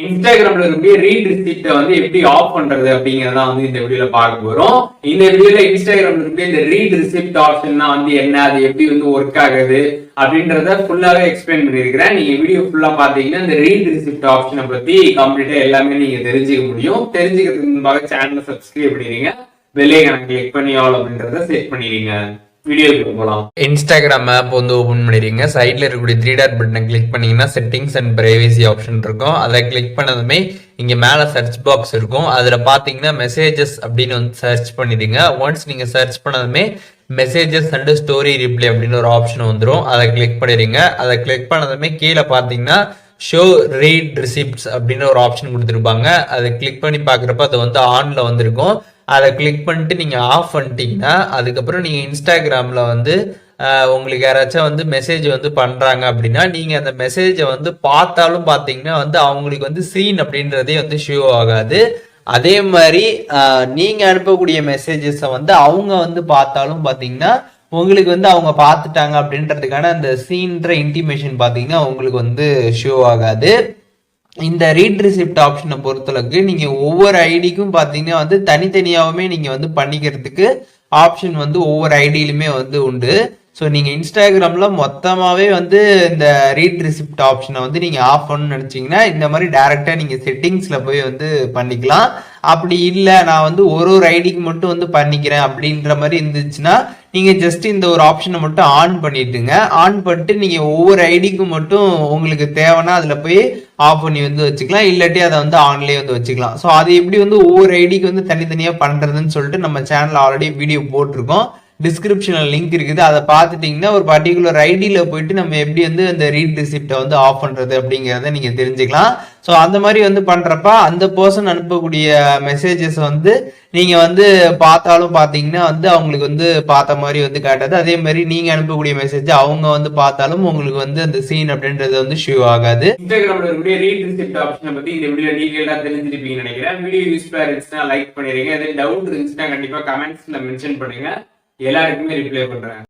இன்ஸ்டாகிராம்ல இருக்க ரீட் ரிசிப்ட வந்து எப்படி ஆஃப் பண்றது அப்படிங்கறத வந்து இந்த வீடியோல பார்க்க போறோம். இந்த வீடியோல இன்ஸ்டாகிராம்ல இருக்க இந்த ரீட் ரிசிப்ட் ஆப்ஷன்னா வந்து என்ன, அது எப்படி வந்து ஒர்க் ஆகுது அப்படின்றத ஃபுல்லாவே எக்ஸ்பிளைன் பண்ணிருக்கிறேன். நீங்க வீடியோ ஃபுல்லா பாத்தீங்கன்னா இந்த ரீட் ரிசிப்ட் ஆப்ஷனை பத்தி கம்ப்ளீட்டா எல்லாமே நீங்க தெரிஞ்சுக்க முடியும். தெரிஞ்சுக்கிறதுக்கு முன்பாக சேனலை சப்ஸ்கிரைப் பண்ணிடுங்க, பெல் ஐகானை கிளிக் பண்ணி ஆல் அப்படின்றத செட் பண்ணிடுங்க. வீடியோக்கு போலாம். இன்ஸ்டாகிராம் ஆப் வந்து ஓபன் பண்ணிடுங்க. சைட்ல இருக்கக்கூடிய 3 டாட் பட்டனை கிளிக் பண்ணீங்கன்னா செட்டிங்ஸ் அண்ட் பிரைவசி ஆப்ஷன் இருக்கும். அதை கிளிக் பண்ணதுமே இங்க மேல சர்ச் பாக்ஸ் இருக்கும். அதுல பாத்தீங்கன்னா மெசேஜஸ் அப்படின்னு வந்து சர்ச் பண்ணிடுங்க. ஒன்ஸ் நீங்க சர்ச் பண்ணதுமே மெசேஜஸ் அண்ட் ஸ்டோரி ரிப்ளை அப்படின்னு ஒரு ஆப்ஷன் வந்துடும். அதை கிளிக் பண்ணிடுங்க. அதை கிளிக் பண்ணதுமே கீழே பாத்தீங்கன்னா ஷோ ரீட் ரிசிப்ட்ஸ் அப்படின்னு ஒரு ஆப்ஷன் கொடுத்துருப்பாங்க. அதை கிளிக் பண்ணி பாக்குறப்ப அது வந்து ஆன்ல வந்திருக்கும். அதை கிளிக் பண்ணிட்டு நீங்கள் ஆஃப் பண்ணிட்டீங்கன்னா அதுக்கப்புறம் நீங்கள் இன்ஸ்டாகிராமில் வந்து உங்களுக்கு யாராச்சும் வந்து மெசேஜ் வந்து பண்ணுறாங்க அப்படின்னா நீங்கள் அந்த மெசேஜை வந்து பார்த்தாலும் பார்த்தீங்கன்னா வந்து அவங்களுக்கு வந்து சீன் அப்படின்றதே வந்து ஷோ ஆகாது. அதே மாதிரி நீங்கள் அனுப்பக்கூடிய மெசேஜஸை வந்து அவங்க வந்து பார்த்தாலும் பார்த்தீங்கன்னா உங்களுக்கு வந்து அவங்க பார்த்துட்டாங்க அப்படின்றதுக்கான அந்த சீன்ற இன்டிமேஷன் பார்த்தீங்கன்னா உங்களுக்கு வந்து ஷோ ஆகாது. இந்த ரீட் ரிசிப்ட் ஆப்ஷனை பொறுத்தளவுக்கு நீங்க ஒவ்வொரு ஐடிக்கும் பாத்தீங்கன்னா வந்து தனித்தனியாவுமே நீங்க வந்து பண்ணிக்கிறதுக்கு ஆப்ஷன் வந்து ஒவ்வொரு ஐடியிலுமே வந்து உண்டு. ஸோ நீங்க இன்ஸ்டாகிராம்ல மொத்தமாவே வந்து இந்த ரீட் ரிசிப்ட் ஆப்ஷனை வந்து நீங்க ஆஃப் பண்ணணும்னு நினைச்சீங்கன்னா இந்த மாதிரி டைரக்டா நீங்க செட்டிங்ஸ்ல போய் வந்து பண்ணிக்கலாம். அப்படி இல்லை நான் வந்து ஒரு ஐடிக்கு மட்டும் வந்து பண்ணிக்கிறேன் அப்படின்ற மாதிரி இருந்துச்சுன்னா நீங்க ஜஸ்ட் இந்த ஒரு ஆப்ஷனை மட்டும் ஆன் பண்ணிட்டுங்க. ஆன் பண்ணிட்டு நீங்க ஒவ்வொரு ஐடிக்கும் மட்டும் உங்களுக்கு தேவைன்னா அதுல போய் ஆஃப் பண்ணி வந்து வச்சுக்கலாம், இல்லாட்டி அதை வந்து ஆன்லயே வந்து வச்சுக்கலாம். ஸோ அது எப்படி வந்து ஒவ்வொரு ஐடிக்கு வந்து தனித்தனியா பண்றதுன்னு சொல்லிட்டு நம்ம சேனல் ஆல்ரெடி வீடியோ போட்டிருக்கோம். டிஸ்கிரிப்ஷன்ல லிங்க் இருக்குது, அதை பார்த்துட்டீங்கன்னா ஒரு பர்டிகுலர் ஐடியில போயிட்டு நம்ம எப்படி வந்து அந்த ரீட் ரிசிப்டை வந்து ஆஃப் பண்றது அப்படிங்கிறத நீங்க தெரிஞ்சுக்கலாம். ஸோ அந்த மாதிரி வந்து பண்றப்ப அந்த பர்சன் அனுப்பக்கூடிய மெசேஜஸ் வந்து நீங்க வந்து பார்த்தாலும் பார்த்தீங்கன்னா வந்து அவங்களுக்கு வந்து பார்த்த மாதிரி வந்து காட்டாது. அதே மாதிரி நீங்க அனுப்பக்கூடிய மெசேஜ் அவங்க வந்து பார்த்தாலும் உங்களுக்கு வந்து அந்த சீன் அப்படின்றது வந்து ஷோ ஆகாது. இன்ஸ்டாகிராம்ல இருக்கக்கூடிய ரீட் ரிசிப்ட் ஆப்ஷனை பத்தி இந்த வீடியோ டீடைலா தெரிஞ்சிருப்பீங்கன்னு நினைக்கிறேன். வீடியோ யூஸ்ஃபுல்லா இருந்துச்சுன்னா லைக் பண்ணிடுங்க. எதாவது டவுட் இருந்துச்சுன்னா கண்டிப்பா கமெண்ட்ஸ்ல மென்ஷன் பண்ணுங்க, எல்லாருக்குமே ரிப்ளை பண்றேன்.